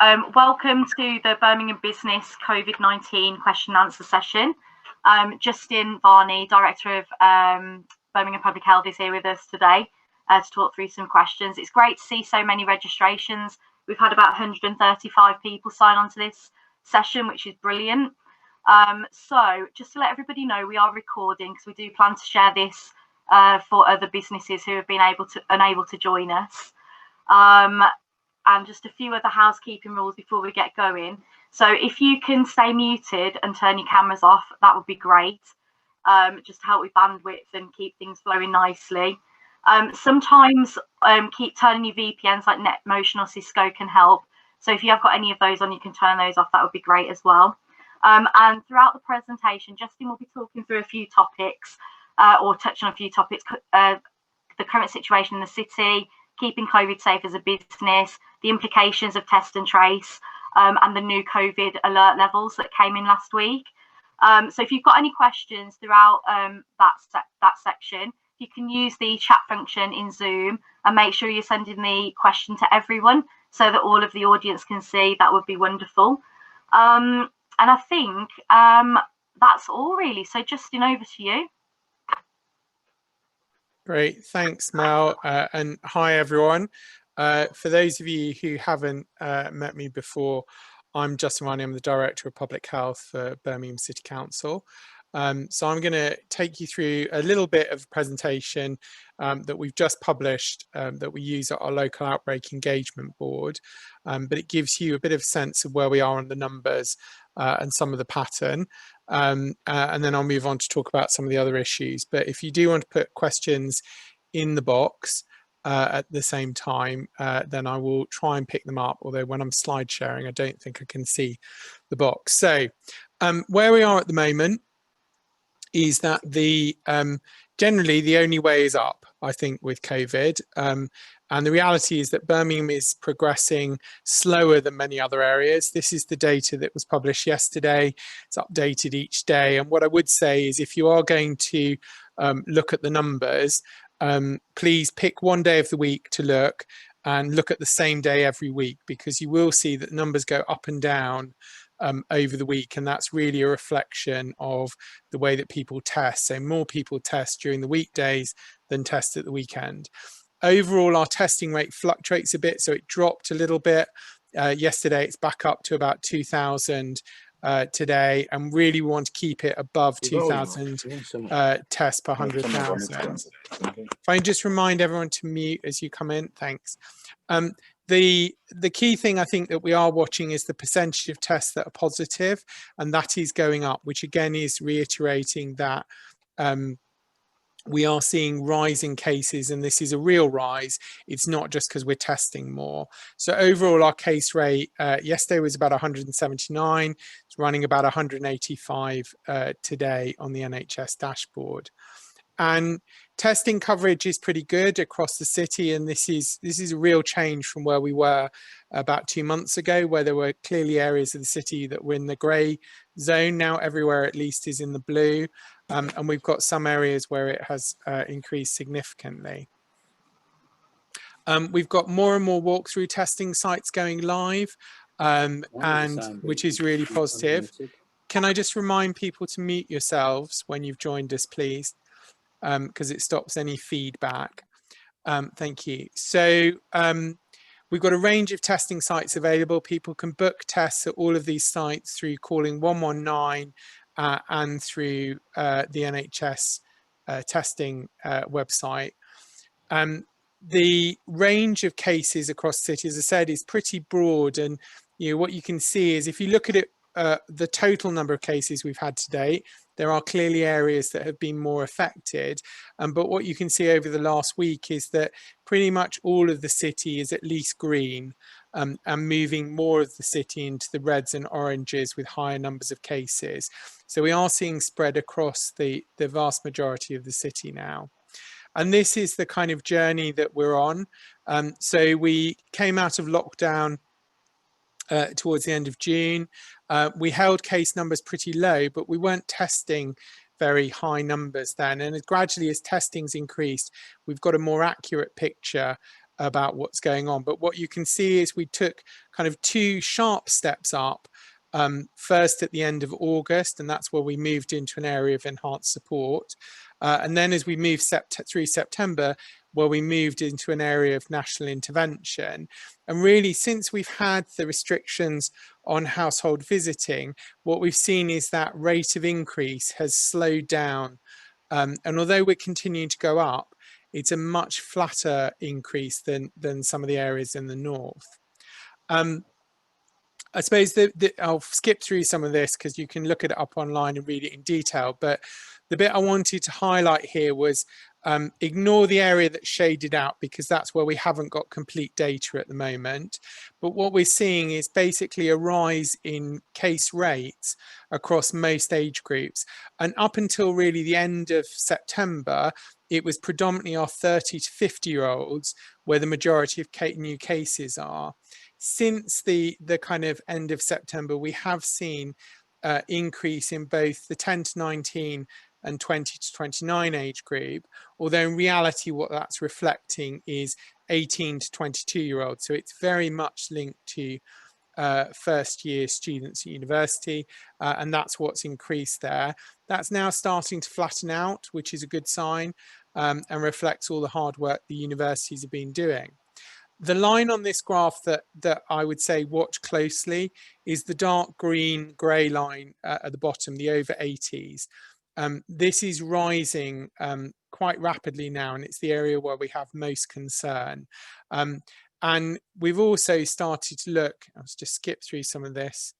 Welcome to the Birmingham Business COVID-19 question and answer session. Justin Varney, Director of Birmingham Public Health, is here with us today to talk through some questions. It's great to see so many registrations. We've had about 135 people sign on to this session, which is brilliant. So just to let everybody know, we are recording because we do plan to share this for other businesses who have been unable to join us. And just a few other housekeeping rules before we get going. So if you can stay muted and turn your cameras off, that would be great. Just to help with bandwidth and keep things flowing nicely. Sometimes keep turning your VPNs like NetMotion or Cisco can help. So if you have got any of those on, you can turn those off. That would be great as well. And throughout the presentation, Justin will be talking through a few topics or touch on a few topics, the current situation in the city, keeping COVID safe as a business, the implications of test and trace, and the new COVID alert levels that came in last week. So if you've got any questions throughout that section, you can use the chat function in Zoom and make sure you're sending the question to everyone so that all of the audience can see. That would be wonderful. And I think that's all really. So Justin, over to you. Great, thanks Mel, and hi everyone. For those of you who haven't met me before, I'm Justin Varney. I'm the Director of Public Health for Birmingham City Council. So I'm going to take you through a little bit of a presentation that we've just published that we use at our local outbreak engagement board, but it gives you a bit of sense of where we are on the numbers and some of the pattern. And then I'll move on to talk about some of the other issues. But if you do want to put questions in the box at the same time, then I will try and pick them up. Although when I'm slide sharing, I don't think I can see the box. So where we are at the moment is that generally the only way is up, I think, with COVID. And the reality is that Birmingham is progressing slower than many other areas. This is the data that was published yesterday. It's updated each day. And what I would say is if you are going to look at the numbers, please pick one day of the week to look and look at the same day every week, because you will see that numbers go up and down over the week, and that's really a reflection of the way that people test. So more people test during the weekdays than test at the weekend. Overall, our testing rate fluctuates a bit, so it dropped a little bit. Yesterday, it's back up to about 2,000 today, and really we want to keep it above 2,000 tests per 100,000. If I can just remind everyone to mute as you come in, thanks. The key thing I think that we are watching is the percentage of tests that are positive, and that is going up, which again is reiterating that we are seeing rising cases, and this is a real rise. It's not just because we're testing more. So overall, our case rate yesterday was about 179. It's running about 185 today on the NHS dashboard. And testing coverage is pretty good across the city, and this is a real change from where we were about 2 months ago, where there were clearly areas of the city that were in the grey zone. Now everywhere at least is in the blue, and we've got some areas where it has increased significantly. We've got more and more walkthrough testing sites going live, and which is really positive. Can I just remind people to mute yourselves when you've joined us, please? Because it stops any feedback. Thank you. So we've got a range of testing sites available. People can book tests at all of these sites through calling 119 and through the NHS testing website. The range of cases across the city, as I said, is pretty broad, and what you can see is if you look at it, the total number of cases we've had to date, there are clearly areas that have been more affected. But what you can see over the last week is that pretty much all of the city is at least green, and moving more of the city into the reds and oranges with higher numbers of cases. So we are seeing spread across the vast majority of the city now. And this is the kind of journey that we're on. So we came out of lockdown towards the end of June. We held case numbers pretty low, but we weren't testing very high numbers then. And gradually as testing's increased, we've got a more accurate picture about what's going on. But what you can see is we took kind of two sharp steps up. First at the end of August, and that's where we moved into an area of enhanced support. And then as we moved through September, where we moved into an area of national intervention. And really, since we've had the restrictions on household visiting, what we've seen is that rate of increase has slowed down. And although we're continuing to go up, it's a much flatter increase than some of the areas in the north. I suppose I'll skip through some of this because you can look it up online and read it in detail. But the bit I wanted to highlight here was ignore the area that's shaded out because that's where we haven't got complete data at the moment. But what we're seeing is basically a rise in case rates across most age groups. And up until really the end of September, it was predominantly our 30 to 50-year-olds where the majority of new cases are. Since the kind of end of September, we have seen increase in both the 10 to 19 and 20 to 29 age group, although in reality what that's reflecting is 18 to 22-year-olds. So it's very much linked to first year students at university, and that's what's increased there. That's now starting to flatten out, which is a good sign, and reflects all the hard work the universities have been doing. The line on this graph that I would say watch closely is the dark green grey line at the bottom, the over 80s. This is rising quite rapidly now, and it's the area where we have most concern. And we've also started to look, I'll just skip through some of this,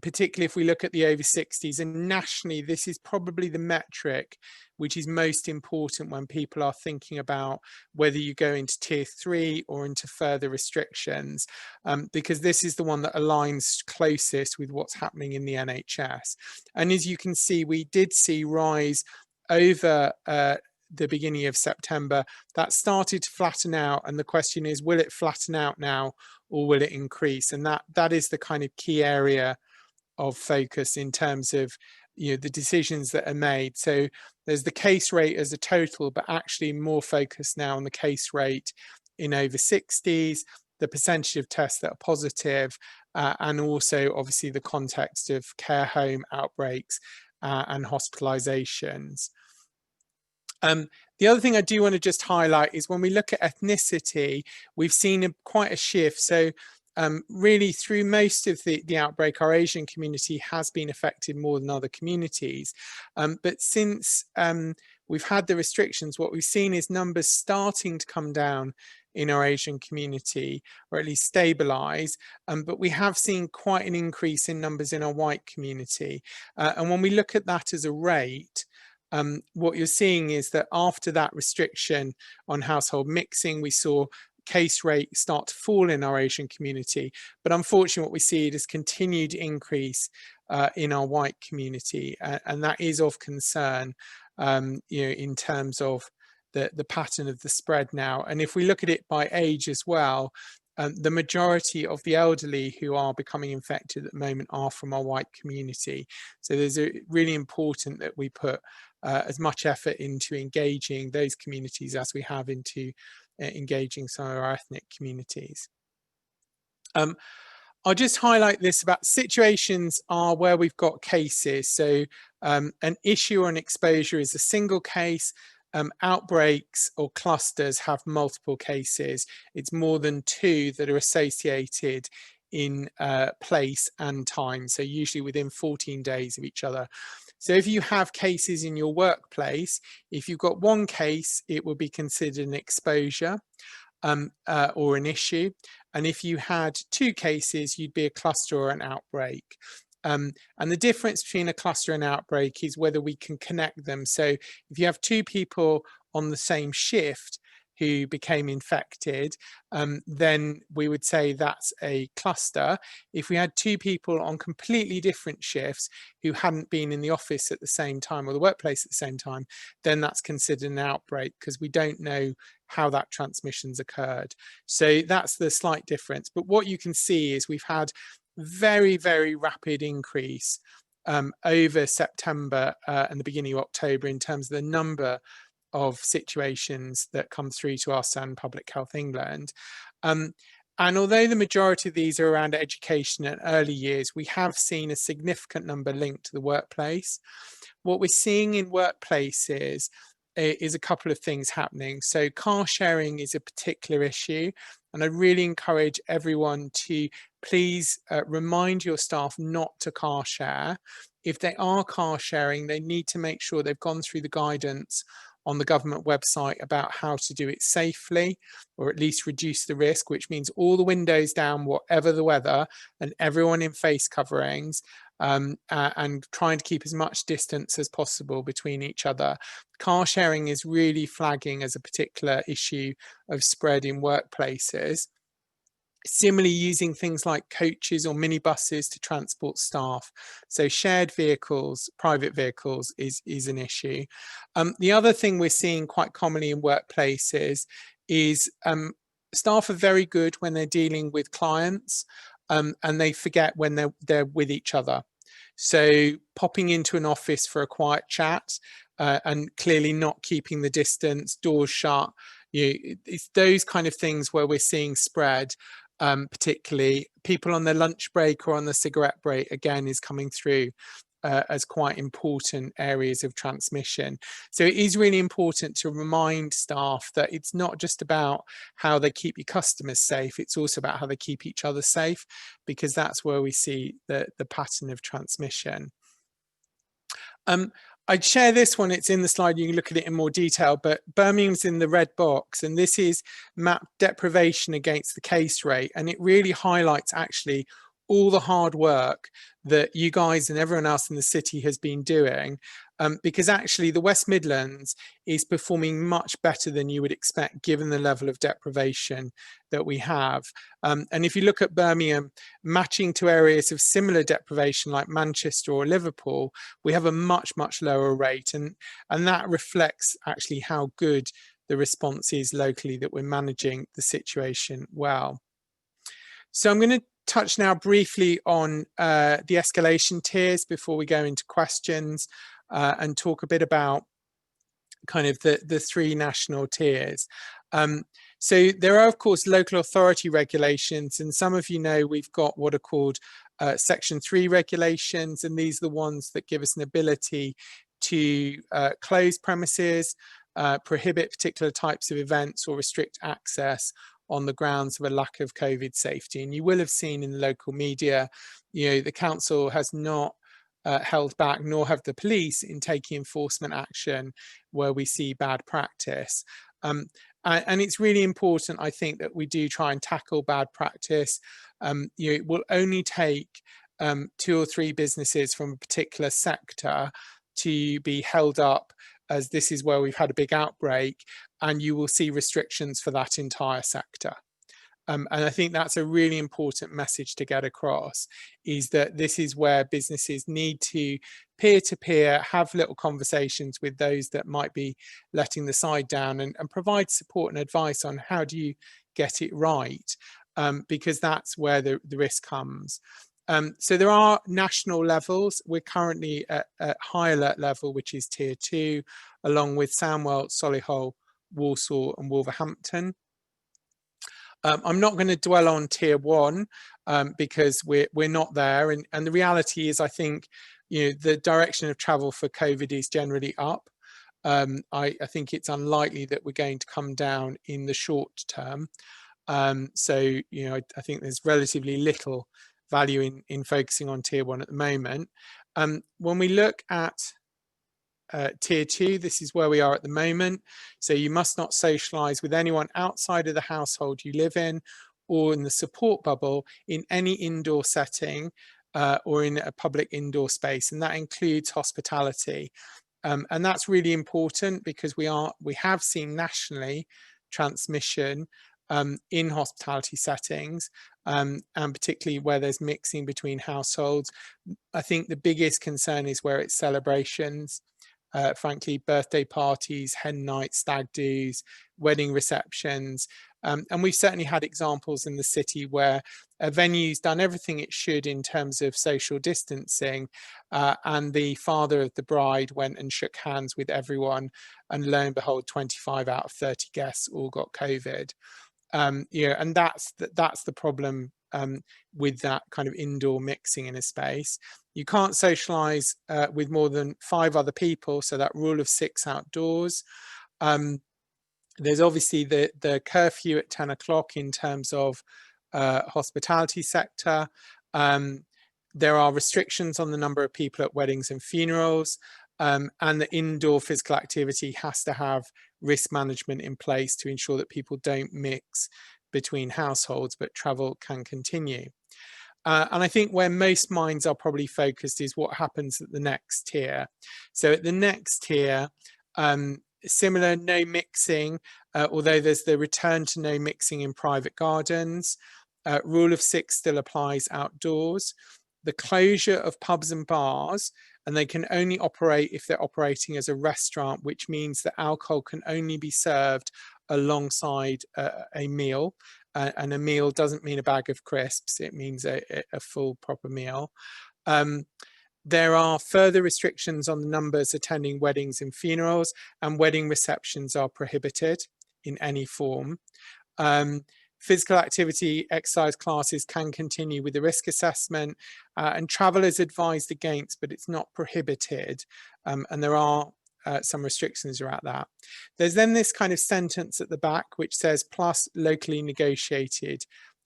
particularly if we look at the over 60s, and nationally, this is probably the metric which is most important when people are thinking about whether you go into tier 3 or into further restrictions, because this is the one that aligns closest with what's happening in the NHS. And as you can see, we did see rise over the beginning of September. That started to flatten out, and the question is, will it flatten out now or will it increase? And that is the kind of key area of focus in terms of the decisions that are made. So there's the case rate as a total, but actually more focus now on the case rate in over 60s, the percentage of tests that are positive, and also obviously the context of care home outbreaks and hospitalizations. The other thing I do want to just highlight is when we look at ethnicity, we've seen quite a shift. So really through most of the outbreak, our Asian community has been affected more than other communities. But since we've had the restrictions, what we've seen is numbers starting to come down in our Asian community, or at least stabilize, but we have seen quite an increase in numbers in our white community. And when we look at that as a rate, what you're seeing is that after that restriction on household mixing, we saw case rate start to fall in our Asian community. But unfortunately, what we see is continued increase in our white community, and that is of concern, in terms of the pattern of the spread now. And if we look at it by age as well, the majority of the elderly who are becoming infected at the moment are from our white community. So there's really important that we put as much effort into engaging those communities as we have into engaging some of our ethnic communities. I'll just highlight this about situations are where we've got cases. So an issue or an exposure is a single case. Outbreaks or clusters have multiple cases. It's more than 2 that are associated in place and time, so usually within 14 days of each other. So if you have cases in your workplace, if you've got 1 case, it will be considered an exposure or an issue. And if you had 2 cases, you'd be a cluster or an outbreak. And the difference between a cluster and outbreak is whether we can connect them. So if you have 2 people on the same shift who became infected, then we would say that's a cluster. If we had 2 people on completely different shifts who hadn't been in the office at the same time or the workplace at the same time, then that's considered an outbreak because we don't know how that transmission's occurred. So that's the slight difference. But what you can see is we've had very, very rapid increase over September and the beginning of October in terms of the number of situations that come through to us and Public Health England. And although the majority of these are around education and early years, we have seen a significant number linked to the workplace. What we're seeing in workplaces is a couple of things happening. So car sharing is a particular issue, and I really encourage everyone to please remind your staff not to car share. If they are car sharing, they need to make sure they've gone through the guidance on the government website about how to do it safely, or at least reduce the risk, which means all the windows down, whatever the weather, and everyone in face coverings, and trying to keep as much distance as possible between each other. Car sharing is really flagging as a particular issue of spread in workplaces. Similarly, using things like coaches or minibuses to transport staff. So shared vehicles, private vehicles is an issue. The other thing we're seeing quite commonly in workplaces is staff are very good when they're dealing with clients, and they forget when they're with each other. So popping into an office for a quiet chat and clearly not keeping the distance, doors shut, it's those kind of things where we're seeing spread. Particularly people on their lunch break or on the cigarette break, again, is coming through as quite important areas of transmission. So it is really important to remind staff that it's not just about how they keep your customers safe, it's also about how they keep each other safe, because that's where we see the pattern of transmission. I'd share this one, it's in the slide, you can look at it in more detail, but Birmingham's in the red box, and this is map deprivation against the case rate, and it really highlights actually all the hard work that you guys and everyone else in the city has been doing, because actually the West Midlands is performing much better than you would expect given the level of deprivation that we have. And if you look at Birmingham, matching to areas of similar deprivation like Manchester or Liverpool, we have a much lower rate, and that reflects actually how good the response is locally, that we're managing the situation well. So I'm going to touch now briefly on the escalation tiers before we go into questions, and talk a bit about kind of the three national tiers. So there are, of course, local authority regulations, and some of you know we've got what are called Section 3 regulations, and these are the ones that give us an ability to close premises, prohibit particular types of events, or restrict access on the grounds of a lack of COVID safety. And you will have seen in the local media, the council has not held back, nor have the police, in taking enforcement action where we see bad practice. And it's really important, I think, that we do try and tackle bad practice. It will only take 2 or 3 businesses from a particular sector to be held up as this is where we've had a big outbreak, and you will see restrictions for that entire sector. And I think that's a really important message to get across, is that this is where businesses need to peer-to-peer have little conversations with those that might be letting the side down, and provide support and advice on how do you get it right, because that's where the risk comes. So there are national levels. We're currently at high alert level, which is tier 2, along with Sandwell, Solihull, Walsall and Wolverhampton. I'm not going to dwell on tier 1 because we're not there, and the reality is, I think, the direction of travel for COVID is generally up. I think it's unlikely that we're going to come down in the short term. So I think there's relatively little value in focusing on tier 1 at the moment. When we look at tier 2, this is where we are at the moment. So you must not socialise with anyone outside of the household you live in, or in the support bubble, in any indoor setting, or in a public indoor space, and that includes hospitality. And that's really important, because we have seen nationally transmission in hospitality settings, and particularly where there's mixing between households. I think the biggest concern is where it's celebrations, frankly, birthday parties, hen nights, stag do's, wedding receptions. And we've certainly had examples in the city where a venue's done everything it should in terms of social distancing, and the father of the bride went and shook hands with everyone, and lo and behold, 25 out of 30 guests all got COVID. You know, and that's the problem with that kind of indoor mixing in a space. You can't socialize with more than 5 other people, so that rule of 6 outdoors. There's obviously the curfew at 10 o'clock in terms of hospitality sector. There are restrictions on the number of people at weddings and funerals, and the indoor physical activity has to have risk management in place to ensure that people don't mix between households, but travel can continue. And I think where most minds are probably focused is what happens at the next tier. So at the next tier, similar, no mixing, although there's the return to no mixing in private gardens. Rule of 6 still applies outdoors. The closure of pubs and bars, and they can only operate if they're operating as a restaurant, which means that alcohol can only be served alongside a meal. And a meal doesn't mean a bag of crisps, it means a full proper meal. There are further restrictions on the numbers attending weddings and funerals, and wedding receptions are prohibited in any form. Physical activity, exercise classes can continue with the risk assessment, and travel is advised against, but it's not prohibited. And there are some restrictions around that. There's then this kind of sentence at the back which says plus locally negotiated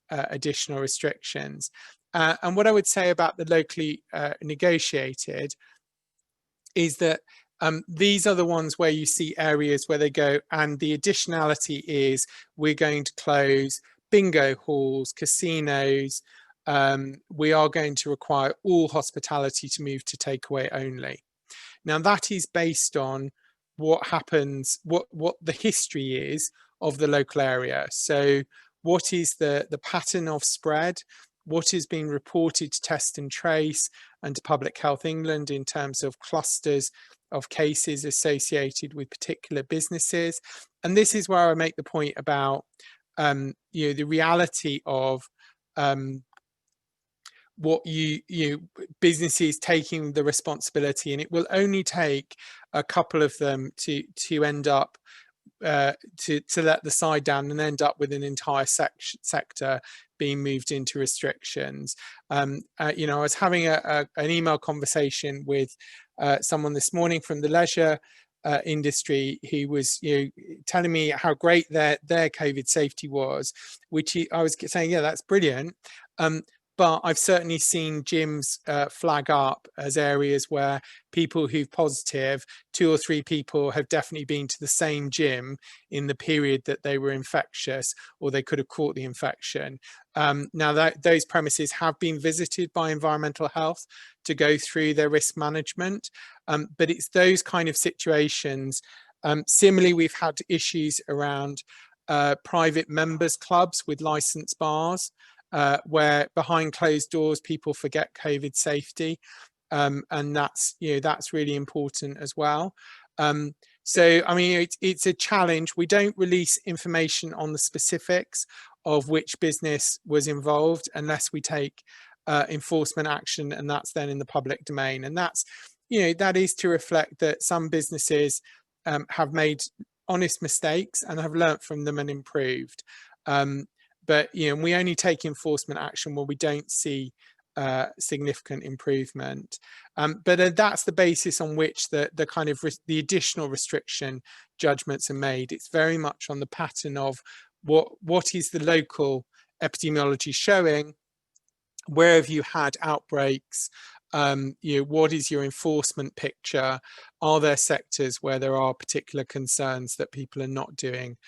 additional restrictions. And what I would say about the locally negotiated is that these are the ones where you see areas where they go, and the additionality is we're going to close bingo halls, casinos. We are going to require all hospitality to move to takeaway only. Now that is based on what happens, what the history is of the local area. So what is the pattern of spread? What is being reported to Test and Trace and to Public Health England in terms of clusters of cases associated with particular businesses? And this is where I make the point about you know, the reality of what businesses taking the responsibility, and it will only take a couple of them to end up to let the side down and end up with an entire sector being moved into restrictions. You know, I was having an email conversation with someone this morning from the leisure industry who was, you know, telling me how great their COVID safety was, which I was saying, yeah, that's brilliant. But I've certainly seen gyms flag up as areas where people who've positive, 2 or 3 people have definitely been to the same gym in the period that they were infectious, or they could have caught the infection. Now those premises have been visited by environmental health to go through their risk management, but it's those kind of situations. Similarly, we've had issues around private members clubs with licensed bars, where behind closed doors people forget COVID safety, and that's, you know, that's really important as well. So I mean, it's a challenge. We don't release information on the specifics of which business was involved unless we take enforcement action, and that's then in the public domain. And that's, you know, that is to reflect that some businesses have made honest mistakes and have learnt from them and improved. But, you know, we only take enforcement action when we don't see significant improvement. But that's the basis on which the kind of the additional restriction judgments are made. It's very much on the pattern of what is the local epidemiology showing, where have you had outbreaks, you know, what is your enforcement picture, are there sectors where there are particular concerns that people are not doing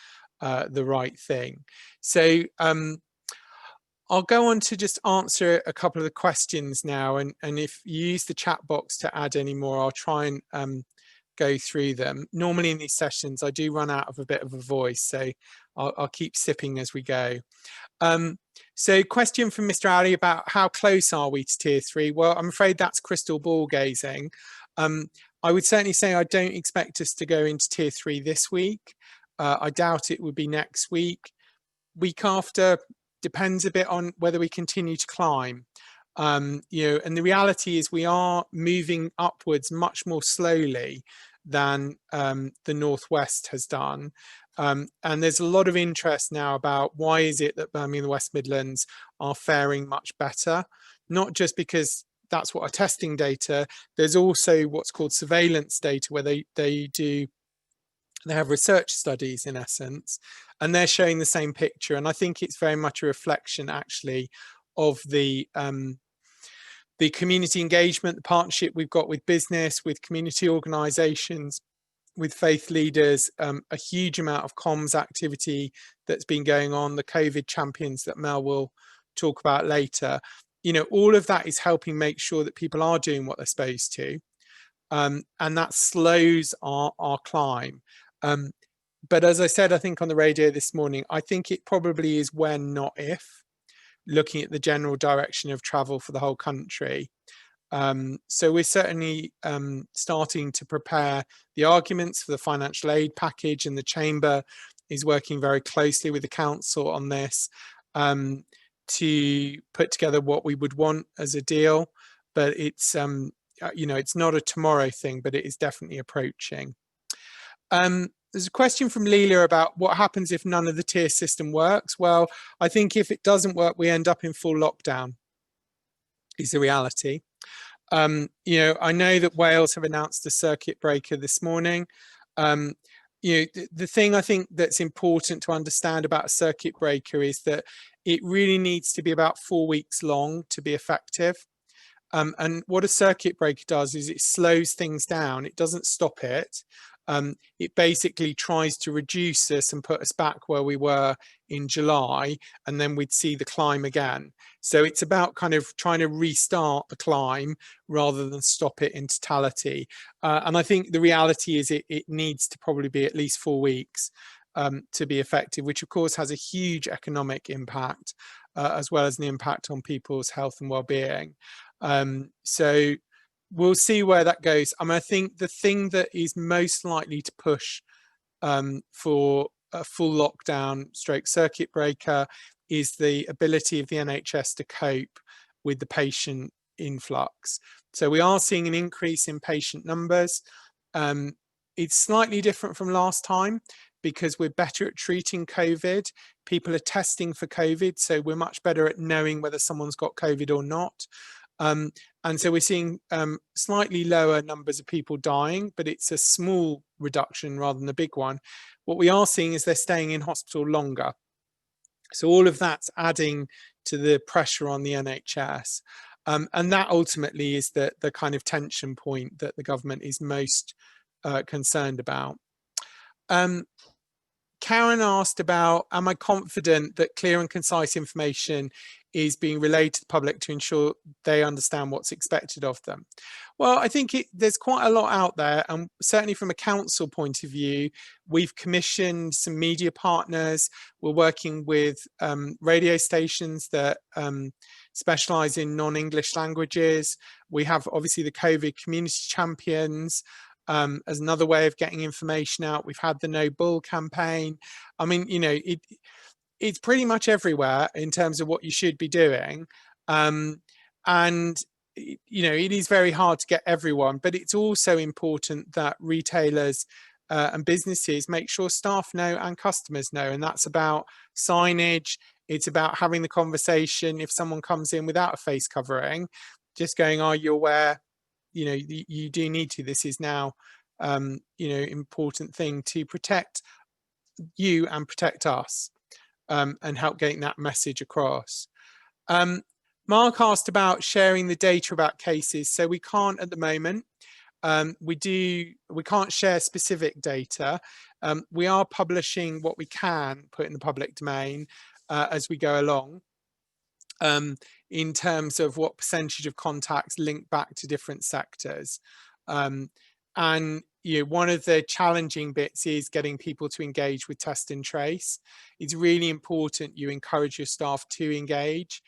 the right thing. So I'll go on to just answer a couple of the questions now, and if you use the chat box to add any more, I'll try and go through them. Normally in these sessions I do run out of a bit of a voice, so I'll keep sipping as we go. So question from Mr. Ali about how close are we to tier 3? Well, I'm afraid that's crystal ball gazing. I would certainly say I don't expect us to go into tier 3 this week. I doubt it would be next week. Week after depends a bit on whether we continue to climb. You know, and the reality is we are moving upwards much more slowly than the Northwest has done. And there's a lot of interest now about why is it that Birmingham and the West Midlands are faring much better, not just because that's what our testing data, there's also what's called surveillance data, where they have research studies in essence, and they're showing the same picture. And I think it's very much a reflection actually of the community engagement, the partnership we've got with business, with community organisations, with faith leaders, a huge amount of comms activity that's been going on, the COVID champions that Mel will talk about later. You know, all of that is helping make sure that people are doing what they're supposed to. And that slows our climb. But as I said, I think on the radio this morning, I think it probably is when, not if, looking at the general direction of travel for the whole country. So we're certainly starting to prepare the arguments for the financial aid package, and the Chamber is working very closely with the Council on this to put together what we would want as a deal. But it's, you know, it's not a tomorrow thing, but it is definitely approaching. There's a question from Leela about what happens if none of the tier system works. Well, I think if it doesn't work, we end up in full lockdown, is the reality. You know, I know that Wales have announced a circuit breaker this morning. You know, the thing I think that's important to understand about a circuit breaker is that it really needs to be about 4 weeks long to be effective. And what a circuit breaker does is it slows things down. It doesn't stop it. It basically tries to reduce us and put us back where we were in July, and then we'd see the climb again. So it's about kind of trying to restart the climb rather than stop it in totality. And I think the reality is it needs to probably be at least 4 weeks to be effective, which of course has a huge economic impact as well as an impact on people's health and well-being. So we'll see where that goes. I mean, I think the thing that is most likely to push for a full lockdown stroke circuit breaker is the ability of the NHS to cope with the patient influx. So we are seeing an increase in patient numbers. It's slightly different from last time because we're better at treating COVID. People are testing for COVID, so we're much better at knowing whether someone's got COVID or not. And so we're seeing slightly lower numbers of people dying, but it's a small reduction rather than a big one. What we are seeing is they're staying in hospital longer. So all of that's adding to the pressure on the NHS. And that ultimately is the kind of tension point that the government is most concerned about. Karen asked about, am I confident that clear and concise information is being relayed to the public to ensure they understand what's expected of them? Well, I think there's quite a lot out there, and certainly from a council point of view, we've commissioned some media partners. We're working with radio stations that specialise in non-English languages. We have obviously the COVID community champions as another way of getting information out. We've had the No Bull campaign. I mean, you know, it's pretty much everywhere in terms of what you should be doing. And, you know, it is very hard to get everyone, but it's also important that retailers and businesses make sure staff know and customers know. And that's about signage. It's about having the conversation. If someone comes in without a face covering, just going, are you aware? You know, you do need to. This is now, you know, important thing to protect you and protect us, and help getting that message across. Mark asked about sharing the data about cases. So we can't at the moment. We can't share specific data. We are publishing what we can put in the public domain as we go along. In terms of what percentage of contacts link back to different sectors. And you know, one of the challenging bits is getting people to engage with test and trace. It's really important you encourage your staff to engage,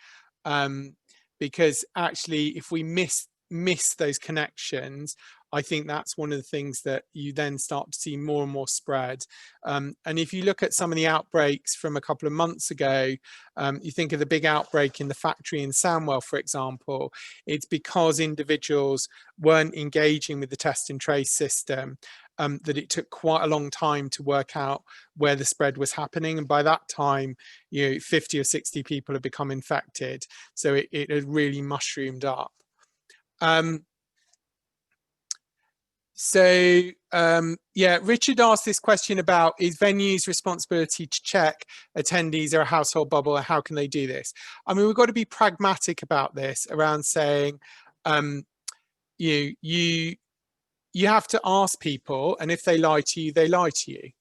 because actually if we miss those connections, I think that's one of the things that you then start to see more and more spread. And if you look at some of the outbreaks from a couple of months ago, you think of the big outbreak in the factory in Sandwell, for example, it's because individuals weren't engaging with the test and trace system. That it took quite a long time to work out where the spread was happening. And by that time, 50 or 60 people had become infected. So it had really mushroomed up. Yeah, Richard asked this question about, is venues' responsibility to check attendees are a household bubble, and how can they do this? I mean, we've got to be pragmatic about this, around saying, you have to ask people, and if they lie to you, they lie to you.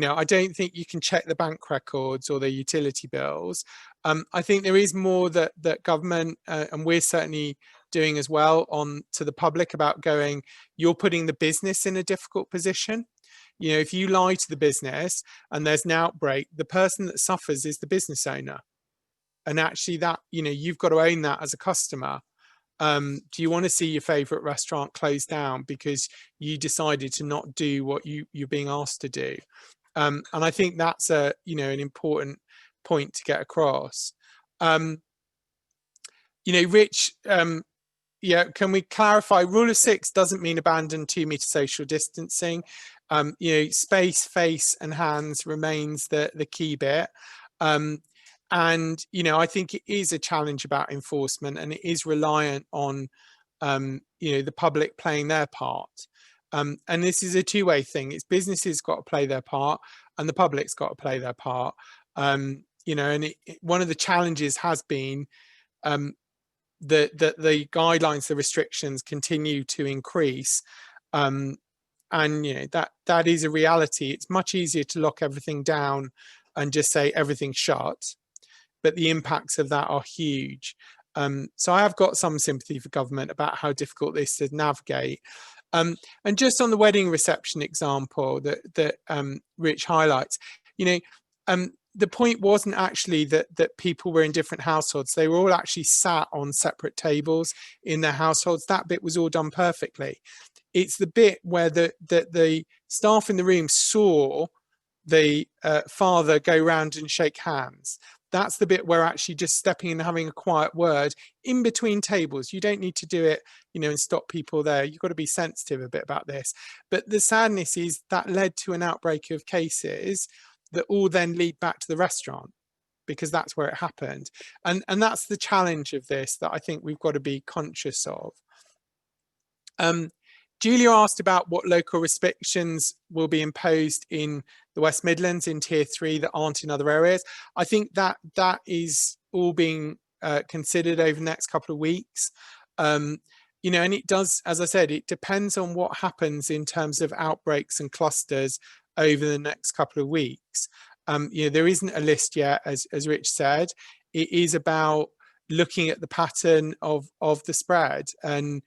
I don't think you can check the bank records or their utility bills. I think there is more that government, and we're certainly doing as well, on to the public about going, you're putting the business in a difficult position. If you lie to the business and there's an outbreak, the person that suffers is the business owner. And actually that, you've got to own that as a customer. Do you want to see your favorite restaurant closed down because you decided to not do what you're being asked to do? And I think that's an important point to get across. Rich, yeah, can we clarify? Rule of 6 doesn't mean abandon 2 meter social distancing. Space, face, and hands remains the key bit. And I think it is a challenge about enforcement, and it is reliant on the public playing their part. And this is a two-way thing. It's businesses got to play their part, and the public's got to play their part. And one of the challenges has been that the guidelines, the restrictions continue to increase. And that is a reality. It's much easier to lock everything down and just say everything's shut, but the impacts of that are huge. So I have got some sympathy for government about how difficult this is to navigate. And just on the wedding reception example that Rich highlights, the point wasn't actually that people were in different households. They were all actually sat on separate tables in their households. That bit was all done perfectly. It's the bit where the staff in the room saw the father go round and shake hands. That's the bit where actually just stepping in and having a quiet word in between tables. You don't need to do it, and stop people there. You've got to be sensitive a bit about this. But the sadness is that led to an outbreak of cases that all then lead back to the restaurant, because that's where it happened. And that's the challenge of this that I think we've got to be conscious of. Julia asked about what local restrictions will be imposed in the West Midlands in Tier 3 that aren't in other areas. I think that is all being considered over the next couple of weeks. And it does, as I said, it depends on what happens in terms of outbreaks and clusters over the next couple of weeks. There isn't a list yet, as Rich said. It is about looking at the pattern of the spread, and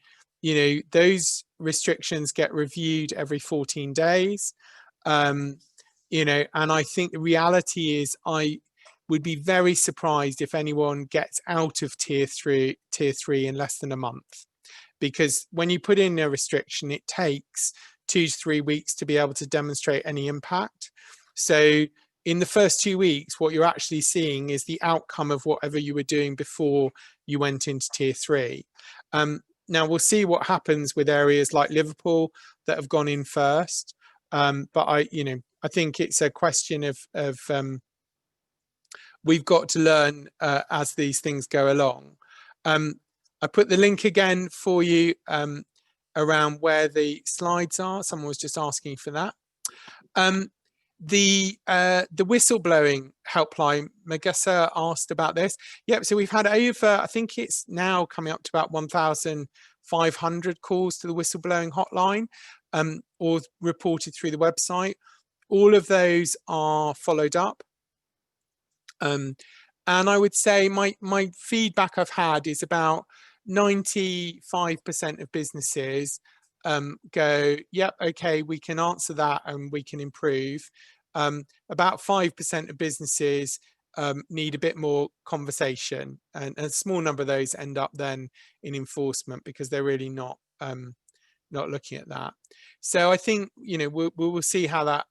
those restrictions get reviewed every 14 days. And I think the reality is I would be very surprised if anyone gets out of tier three in less than a month, because when you put in a restriction, it takes 2 to 3 weeks to be able to demonstrate any impact. So in the first 2 weeks, what you're actually seeing is the outcome of whatever you were doing before you went into tier 3. Now we'll see what happens with areas like Liverpool that have gone in first. But I think it's a question of we've got to learn as these things go along. I put the link again for you around where the slides are. Someone was just asking for that. The whistleblowing helpline, Magessa asked about this. Yep, so we've had over, I think it's now coming up to about 1,500 calls to the whistleblowing hotline, or reported through the website. All of those are followed up. And I would say my feedback I've had is about 95% of businesses go, yep, okay, we can answer that and we can improve. About 5% of businesses need a bit more conversation, and a small number of those end up then in enforcement because they're really not looking at that. So I think, you know, we'll see how that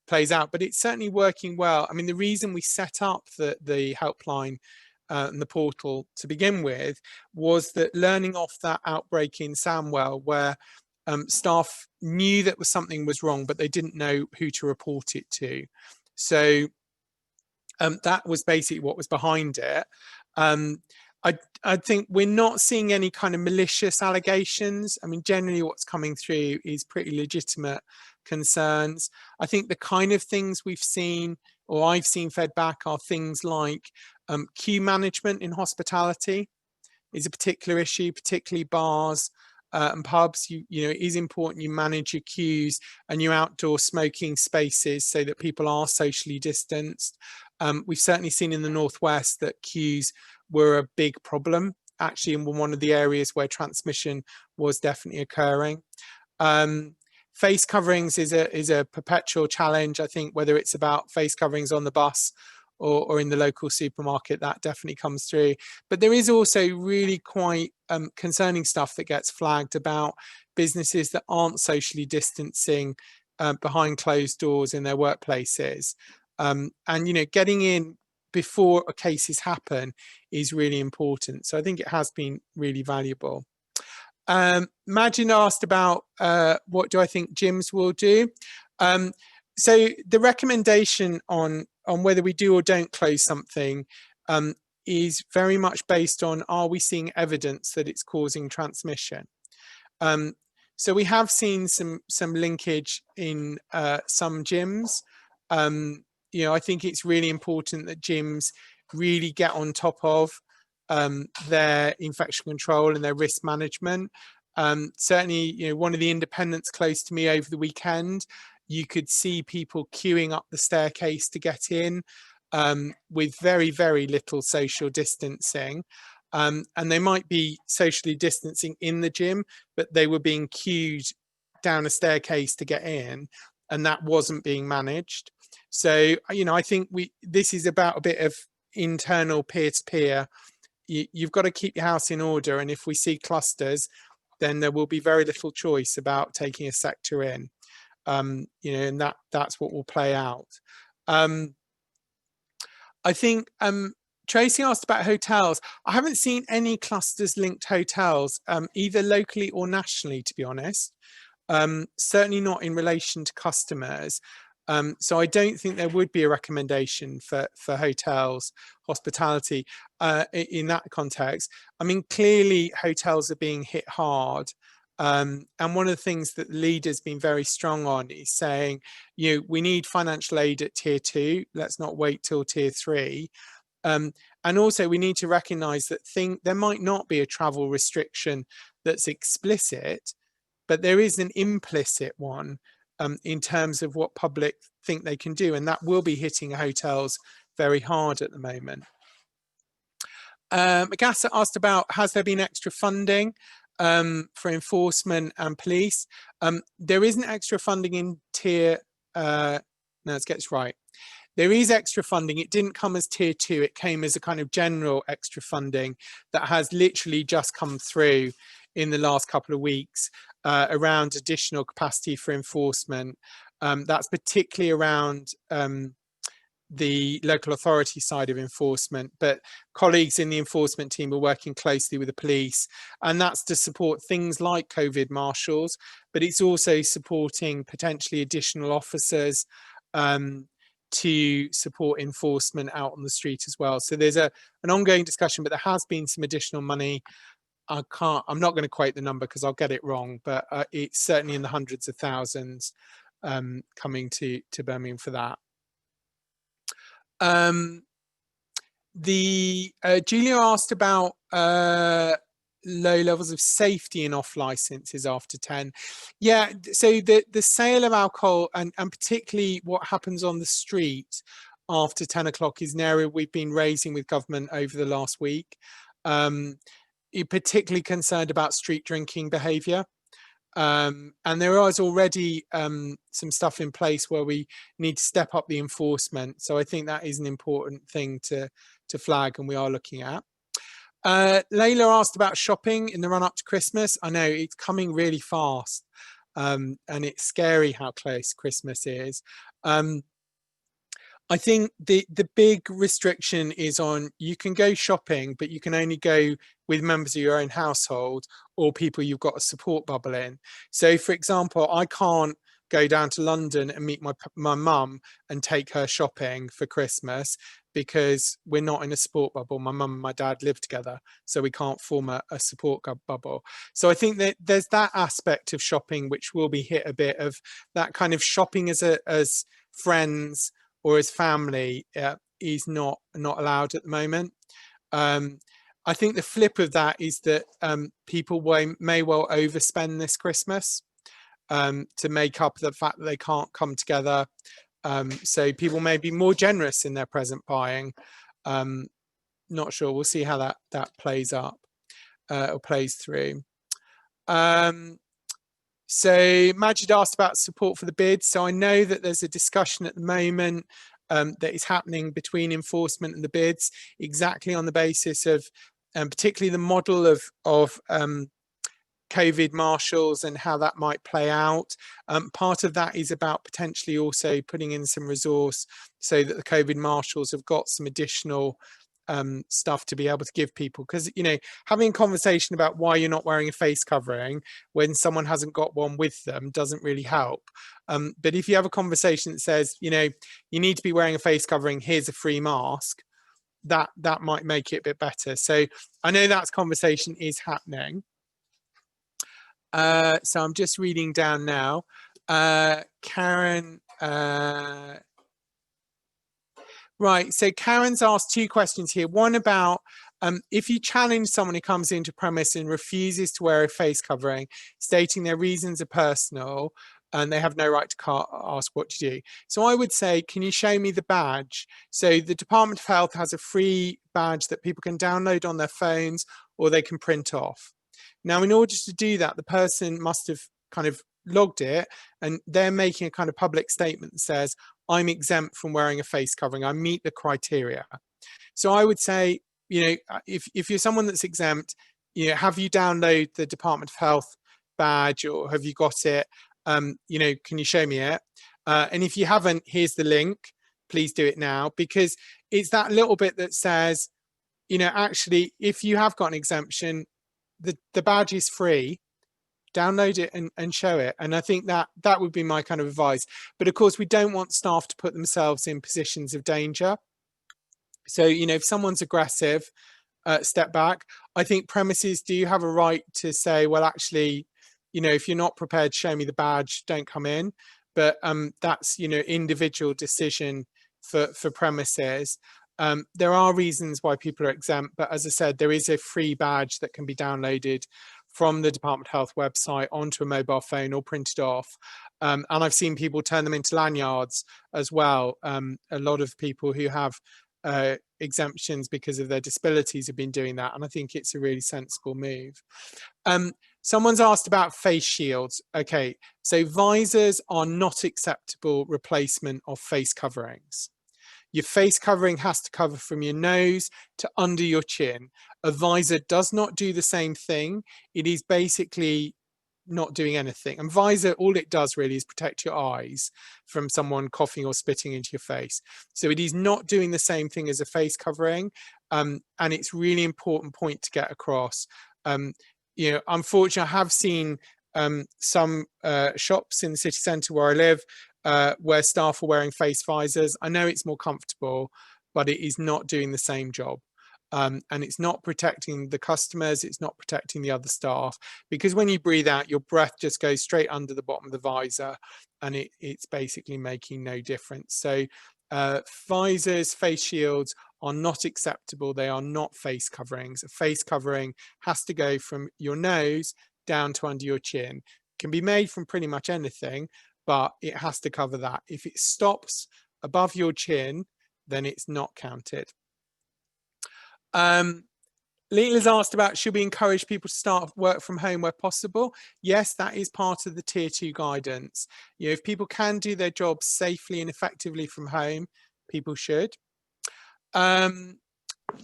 plays out, but it's certainly working well. I mean, the reason we set up the helpline and the portal to begin with was that learning off that outbreak in Sandwell, where staff knew that something was wrong, but they didn't know who to report it to. So that was basically what was behind it. I think we're not seeing any kind of malicious allegations. I mean, generally what's coming through is pretty legitimate concerns. I think the kind of things we've seen, or I've seen fed back, are things like queue management in hospitality is a particular issue, particularly bars and pubs. You know, it is important you manage your queues and your outdoor smoking spaces so that people are socially distanced. We've certainly seen in the Northwest that queues were a big problem, actually, in one of the areas where transmission was definitely occurring. Face coverings is a perpetual challenge. I think whether it's about face coverings on the bus or in the local supermarket, that definitely comes through. But there is also really quite concerning stuff that gets flagged about businesses that aren't socially distancing behind closed doors in their workplaces. And, you know, getting in before cases happen is really important. So I think it has been really valuable. Magin asked about what do I think gyms will do. So the recommendation on whether we do or don't close something is very much based on, are we seeing evidence that it's causing transmission? So we have seen some linkage in some gyms. You know, I think it's really important that gyms really get on top of their infection control and their risk management. Certainly, you know, one of the independents close to me over the weekend, you could see people queuing up the staircase to get in with very, very little social distancing. And they might be socially distancing in the gym, but they were being queued down a staircase to get in, and that wasn't being managed. So, you know, I think this is about a bit of internal peer-to-peer. You've got to keep your house in order, and if we see clusters, then there will be very little choice about taking a sector in. You know, and that's what will play out. I think Tracy asked about hotels. I haven't seen any clusters linked hotels, either locally or nationally, to be honest. Certainly not in relation to customers. So I don't think there would be a recommendation for hotels, hospitality in that context. I mean, clearly hotels are being hit hard. And one of the things that the leader's been very strong on is saying, you know, we need financial aid at tier 2. Let's not wait till tier 3. And also we need to recognise that there might not be a travel restriction that's explicit, but there is an implicit one in terms of what public think they can do, and that will be hitting hotels very hard at the moment. Agassa asked about, has there been extra funding for enforcement and police? There isn't extra funding in tier, no, let's get this right. There is extra funding. It didn't come as tier 2. It came as a kind of general extra funding that has literally just come through in the last couple of weeks around additional capacity for enforcement. That's particularly around the local authority side of enforcement, but colleagues in the enforcement team are working closely with the police, and that's to support things like COVID marshals, but it's also supporting potentially additional officers to support enforcement out on the street as well. So there's an ongoing discussion, but there has been some additional money. I'm not going to quote the number because I'll get it wrong, but it's certainly in the hundreds of thousands coming to Birmingham for that. Julia asked about low levels of safety in off licenses after 10. Yeah, so the sale of alcohol and particularly what happens on the street after 10 o'clock is an area we've been raising with government over the last week. You're particularly concerned about street drinking behaviour. And there is already some stuff in place where we need to step up the enforcement. So I think that is an important thing to flag, and we are looking at. Layla asked about shopping in the run up to Christmas. I know it's coming really fast, and it's scary how close Christmas is. I think the big restriction is on, you can go shopping, but you can only go with members of your own household or people you've got a support bubble in. So, for example, I can't go down to London and meet my mum and take her shopping for Christmas because we're not in a support bubble. My mum and my dad live together, so we can't form a support bubble. So I think that there's that aspect of shopping which will be hit a bit, of that kind of shopping as friends or as family is not allowed at the moment. I think the flip of that is that people may well overspend this Christmas to make up the fact that they can't come together. So people may be more generous in their present buying. Not sure. We'll see how that plays up or plays through. So Majid asked about support for the bids. So I know that there's a discussion at the moment that is happening between enforcement and the bids, exactly on the basis of particularly the model of COVID marshals and how that might play out. Part of that is about potentially also putting in some resource so that the COVID marshals have got some additional stuff to be able to give people, because having a conversation about why you're not wearing a face covering when someone hasn't got one with them doesn't really help. But if you have a conversation that says, you need to be wearing a face covering, here's a free mask, that might make it a bit better. So I know that conversation is happening. So I'm just reading down now. Karen, right, so Karen's asked two questions here. One about if you challenge someone who comes into premise and refuses to wear a face covering, stating their reasons are personal and they have no right to ask what to do. So I would say, can you show me the badge? So the Department of Health has a free badge that people can download on their phones or they can print off. Now, in order to do that, the person must have kind of logged it, and they're making a kind of public statement that says, I'm exempt from wearing a face covering, I meet the criteria. So I would say, if you're someone that's exempt, have you downloaded the Department of Health badge, or have you got it? Can you show me it? And if you haven't, here's the link, please do it now, because it's that little bit that says, actually, if you have got an exemption, the badge is free, download it and show it. And I think that would be my kind of advice. But of course, we don't want staff to put themselves in positions of danger. So, if someone's aggressive, step back. I think premises do have a right to say, well, actually, if you're not prepared to show me the badge, don't come in. But that's, individual decision for premises. There are reasons why people are exempt, but as I said, there is a free badge that can be downloaded from the Department of Health website onto a mobile phone or printed off. And I've seen people turn them into lanyards as well. A lot of people who have exemptions because of their disabilities have been doing that, and I think it's a really sensible move. Someone's asked about face shields. Okay, so visors are not acceptable replacement of face coverings. Your face covering has to cover from your nose to under your chin. A visor does not do the same thing. It is basically not doing anything. And visor, all it does really is protect your eyes from someone coughing or spitting into your face. So it is not doing the same thing as a face covering. And it's really important point to get across. Unfortunately, I have seen some shops in the city centre where I live where staff are wearing face visors. I know it's more comfortable, but it is not doing the same job. And it's not protecting the customers, it's not protecting the other staff, because when you breathe out, your breath just goes straight under the bottom of the visor, and it's basically making no difference. So visors, face shields are not acceptable. They are not face coverings. A face covering has to go from your nose down to under your chin. It can be made from pretty much anything, but it has to cover that. If it stops above your chin, then it's not counted. Leela's asked about, should we encourage people to start work from home where possible? Yes, that is part of the tier 2 guidance. If people can do their jobs safely and effectively from home, people should.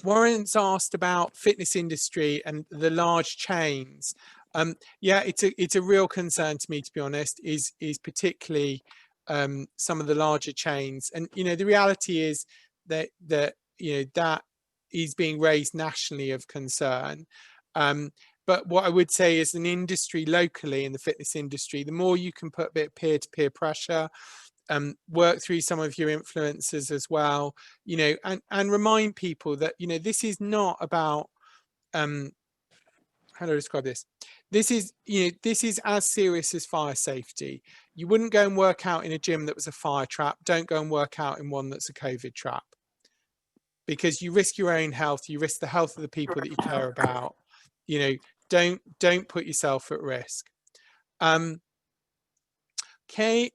Warren's asked about fitness industry and the large chains. Yeah, it's a real concern to me, to be honest, is particularly some of the larger chains. And, you know, the reality is that you know, that is being raised nationally of concern. But what I would say is an industry locally in the fitness industry, the more you can put a bit of peer-to-peer pressure, work through some of your influencers as well, you know, and remind people that, you know, this is not about, how do I describe this? This is, you know, this is as serious as fire safety. You wouldn't go and work out in a gym that was a fire trap. Don't go and work out in one that's a COVID trap, because you risk your own health. You risk the health of the people that you care about. You know, don't put yourself at risk. Okay.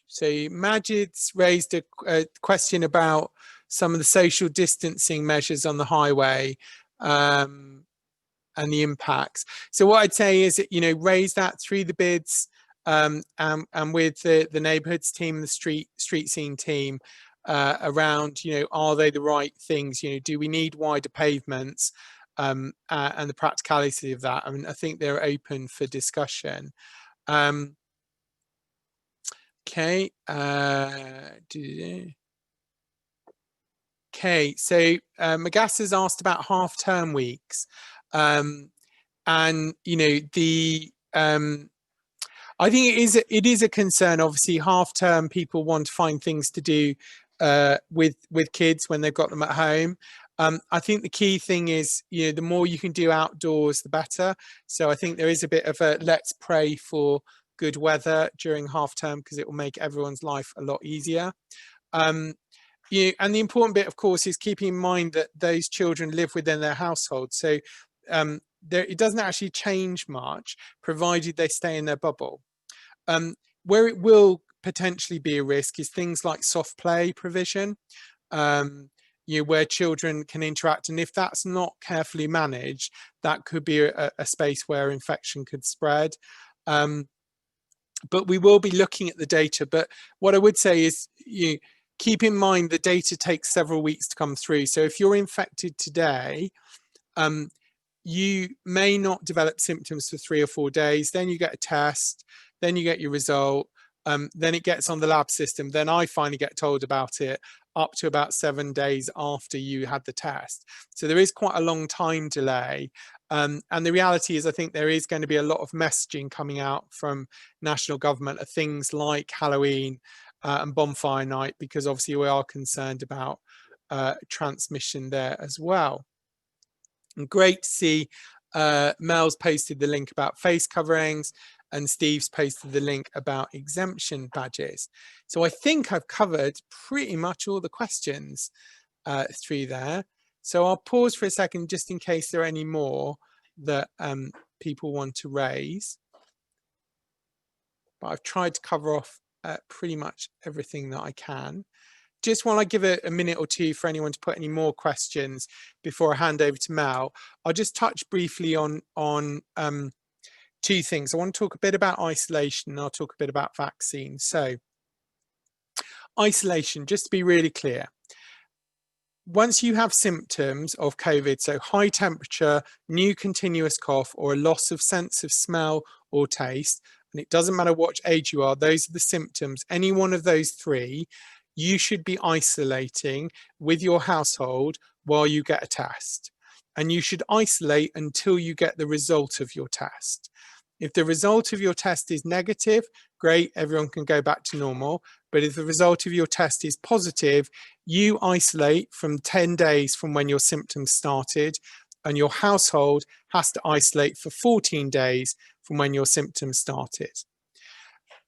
So Majid's raised a question about some of the social distancing measures on the highway and the impacts. So what I'd say is that, you know, raise that through the bids and with the neighbourhoods team, the street scene team around, you know, are they the right things? You know, do we need wider pavements? And the practicality of that. I mean, I think they're open for discussion. Okay. Okay, so Magas has asked about half-term weeks, and you know, the I think it is a concern. Obviously, half-term people want to find things to do with kids when they've got them at home. I think the key thing is, you know, the more you can do outdoors, the better. So I think there is a bit of a let's pray for good weather during half term, because it will make everyone's life a lot easier. You know, and the important bit, of course, is keeping in mind that those children live within their household. So it doesn't actually change much, provided they stay in their bubble. Where it will potentially be a risk is things like soft play provision. You know, where children can interact, and if that's not carefully managed, that could be a space where infection could spread. But we will be looking at the data. But what I would say is, you keep in mind the data takes several weeks to come through. So if you're infected today, you may not develop symptoms for 3 or 4 days. Then you get a test, then you get your result, then it gets on the lab system. Then I finally get told about it up to about 7 days after you had the test. So there is quite a long time delay. And the reality is, I think there is going to be a lot of messaging coming out from national government of things like Halloween and bonfire night, because obviously we are concerned about transmission there as well. And great to see Mel's posted the link about face coverings, and Steve's posted the link about exemption badges. So I think I've covered pretty much all the questions through there. So I'll pause for a second just in case there are any more that people want to raise. But I've tried to cover off pretty much everything that I can. Just while I give it a minute or two for anyone to put any more questions before I hand over to Mel, I'll just touch briefly on two things. I want to talk a bit about isolation, and I'll talk a bit about vaccines. So isolation, just to be really clear, once you have symptoms of COVID, so high temperature, new continuous cough, or a loss of sense of smell or taste, and it doesn't matter what age you are, those are the symptoms. Any one of those three, you should be isolating with your household while you get a test. And you should isolate until you get the result of your test. If the result of your test is negative, great, everyone can go back to normal. But if the result of your test is positive, you isolate from 10 days from when your symptoms started, and your household has to isolate for 14 days from when your symptoms started.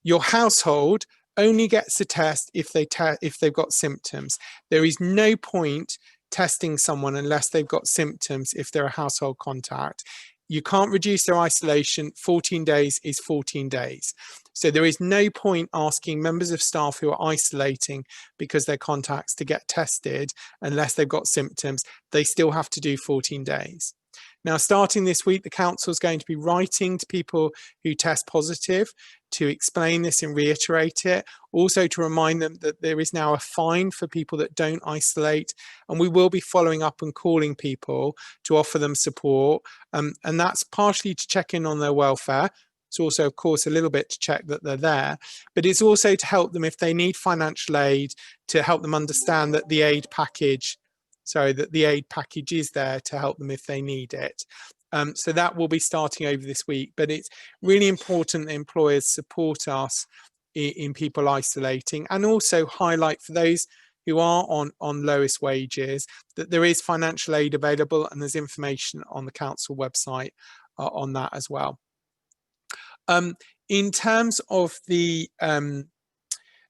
Your household only gets a test if they've got symptoms. There is no point testing someone unless they've got symptoms if they're a household contact. You can't reduce their isolation. 14 days is 14 days. So there is no point asking members of staff who are isolating because they're contacts to get tested unless they've got symptoms. They still have to do 14 days. Now, starting this week, the council is going to be writing to people who test positive to explain this and reiterate it, also to remind them that there is now a fine for people that don't isolate, and we will be following up and calling people to offer them support, and that's partially to check in on their welfare. It's also, of course, a little bit to check that they're there, but it's also to help them if they need financial aid, to help them understand that the aid package is there to help them if they need it. So that will be starting over this week, but it's really important that employers support us in people isolating, and also highlight for those who are on lowest wages that there is financial aid available, and there's information on the council website on that as well. In terms of the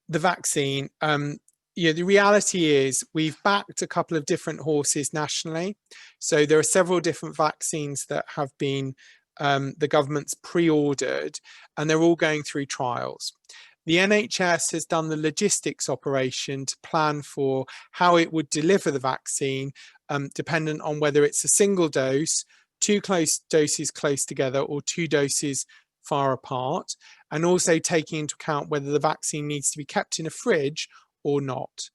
vaccine, the reality is we've backed a couple of different horses nationally. So there are several different vaccines that have been the government's pre-ordered, and they're all going through trials. The NHS has done the logistics operation to plan for how it would deliver the vaccine, dependent on whether it's a single dose, two doses close together, or two doses far apart, and also taking into account whether the vaccine needs to be kept in a fridge or not.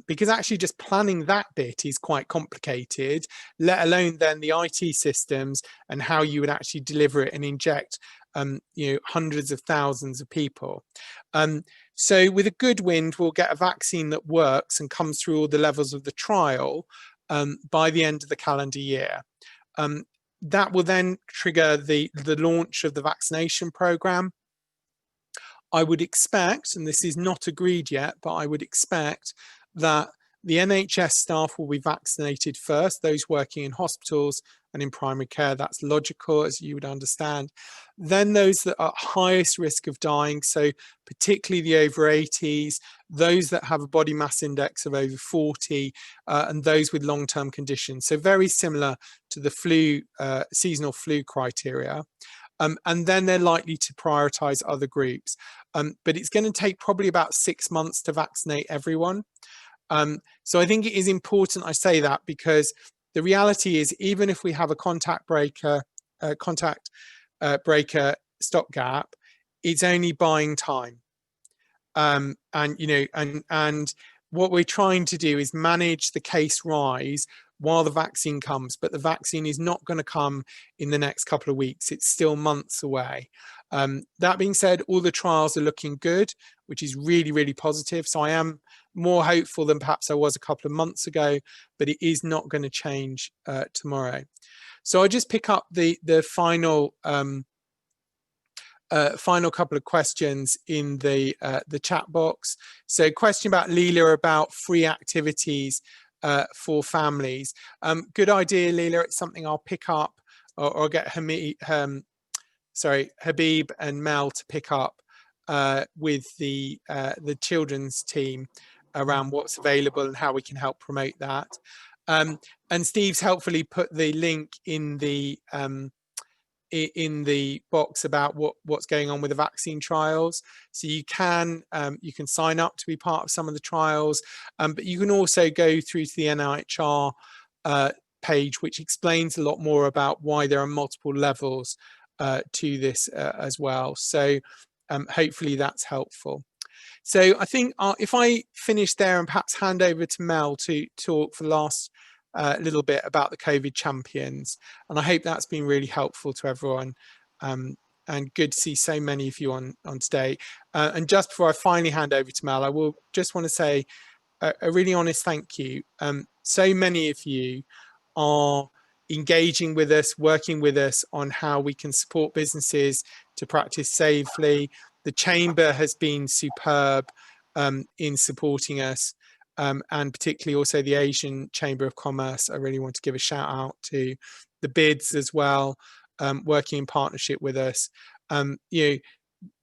Because actually just planning that bit is quite complicated, let alone then the IT systems and how you would actually deliver it and inject hundreds of thousands of people. So with a good wind, we'll get a vaccine that works and comes through all the levels of the trial by the end of the calendar year. That will then trigger the launch of the vaccination programme. I would expect, and this is not agreed yet, but I would expect that the NHS staff will be vaccinated first, those working in hospitals and in primary care. That's logical, as you would understand. Then those that are at highest risk of dying, so particularly the over 80s, those that have a body mass index of over 40, and those with long-term conditions. So very similar to the flu, seasonal flu criteria. And then they're likely to prioritise other groups. But it's going to take probably about 6 months to vaccinate everyone. So I think it is important I say that, because the reality is, even if we have a contact breaker stopgap, it's only buying time. And what we're trying to do is manage the case rise while the vaccine comes, but the vaccine is not going to come in the next couple of weeks. It's still months away. That being said, all the trials are looking good, which is really, really positive. So I am more hopeful than perhaps I was a couple of months ago, but it is not going to change tomorrow. So I'll just pick up the final final couple of questions in the chat box. So question about Leela about free activities for families. Good idea, Leela. It's something I'll pick up, or get Habib and Mel to pick up with the children's team around what's available and how we can help promote that. And Steve's helpfully put the link in the box about what's going on with the vaccine trials. So you can sign up to be part of some of the trials, but you can also go through to the NIHR page, which explains a lot more about why there are multiple levels to this as well. So hopefully that's helpful. So I think if I finish there and perhaps hand over to Mel to talk for the last little bit about the COVID champions, and I hope that's been really helpful to everyone, and good to see so many of you on today. And just before I finally hand over to Mel, I will just want to say a really honest thank you. So many of you are engaging with us, working with us on how we can support businesses to practice safely. The Chamber has been superb in supporting us. And particularly also the Asian Chamber of Commerce. I really want to give a shout out to the BIDS as well, working in partnership with us.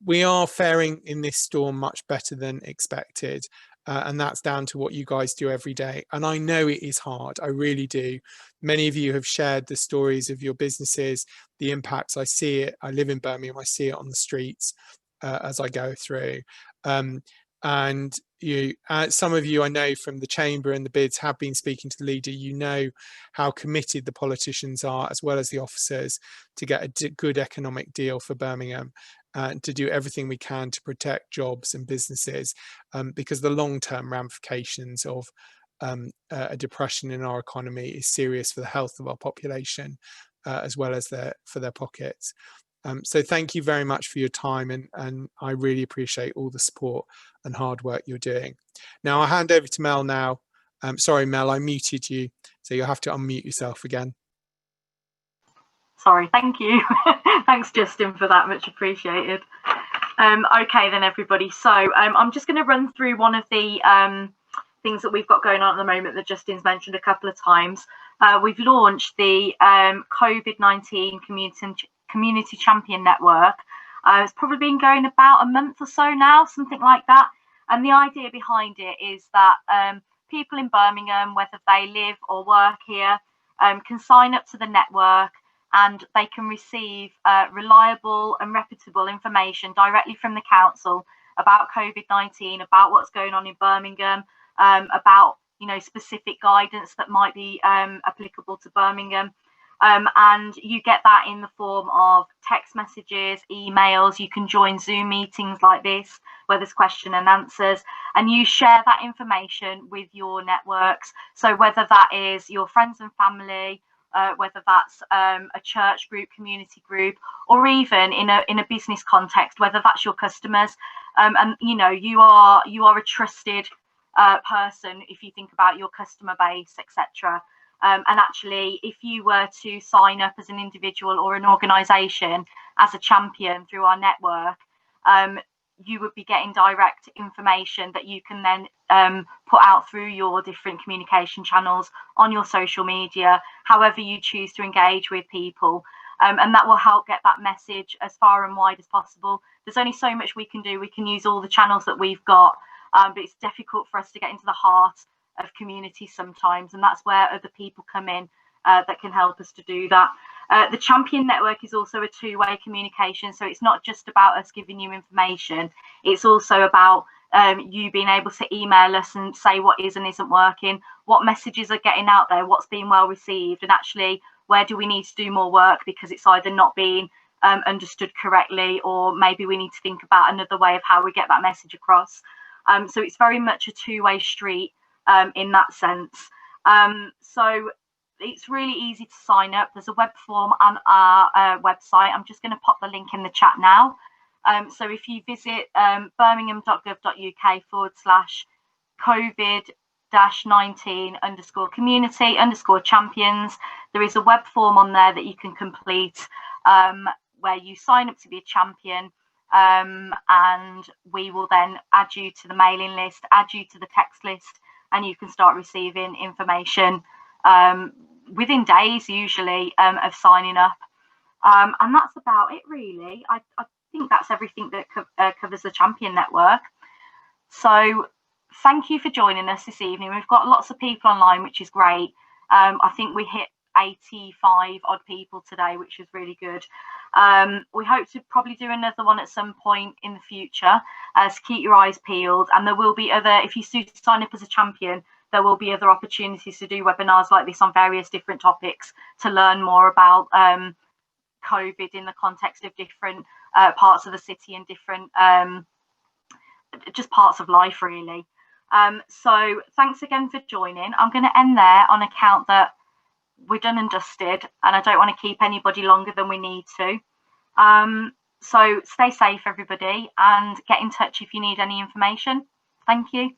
We are faring in this storm much better than expected, and that's down to what you guys do every day. And I know it is hard, I really do. Many of you have shared the stories of your businesses, the impacts. I see it. I live in Birmingham, I see it on the streets as I go through. And some of you I know from the chamber and the bids have been speaking to the leader. You know how committed the politicians are, as well as the officers, to get a good economic deal for Birmingham, and to do everything we can to protect jobs and businesses, because the long-term ramifications of a depression in our economy is serious for the health of our population, as well as for their pockets. So thank you very much for your time, and I really appreciate all the support and hard work you're doing. Now I'll hand over to Mel now. Sorry, Mel, I muted you, so you'll have to unmute yourself again. Sorry, thank you. Thanks, Justin, for that, much appreciated. Okay then, everybody. So I'm just going to run through one of the things that we've got going on at the moment that Justin's mentioned a couple of times. We've launched the COVID-19 Community Champion Network. It's probably been going about a month or so now, something like that. And the idea behind it is that people in Birmingham, whether they live or work here, can sign up to the network, and they can receive reliable and reputable information directly from the council about COVID-19, about what's going on in Birmingham, about specific guidance that might be applicable to Birmingham. And you get that in the form of text messages, emails. You can join Zoom meetings like this where there's question and answers, and you share that information with your networks. So whether that is your friends and family, whether that's a church group, community group, or even in a business context, whether that's your customers, and you are a trusted person if you think about your customer base, etc. And actually, if you were to sign up as an individual or an organisation as a champion through our network, you would be getting direct information that you can then put out through your different communication channels on your social media, however you choose to engage with people. And that will help get that message as far and wide as possible. There's only so much we can do. We can use all the channels that we've got, but it's difficult for us to get into the heart of community sometimes, and that's where other people come in that can help us to do that. The Champion Network is also a two-way communication, so it's not just about us giving you information, it's also about you being able to email us and say what is and isn't working, what messages are getting out there, what's being well received, and actually where do we need to do more work because it's either not being understood correctly, or maybe we need to think about another way of how we get that message across. So it's very much a two-way street in that sense. So it's really easy to sign up. There's a web form on our website. I'm just going to pop the link in the chat now. So if you visit birmingham.gov.uk/COVID-19_community_champions, there is a web form on there that you can complete where you sign up to be a champion. And we will then add you to the mailing list, add you to the text list, and you can start receiving information within days usually of signing up. And that's about it really. I think that's everything that covers the Champion Network. So thank you for joining us this evening. We've got lots of people online, which is great. I think we hit 85 odd people today, which is really good. We hope to probably do another one at some point in the future, so keep your eyes peeled. And there will be other, if you sign up as a champion, there will be other opportunities to do webinars like this on various different topics to learn more about COVID in the context of different parts of the city and different just parts of life really. So thanks again for joining. I'm going to end there on account that we're done and dusted, and I don't want to keep anybody longer than we need to. So stay safe, everybody, and get in touch if you need any information. Thank you.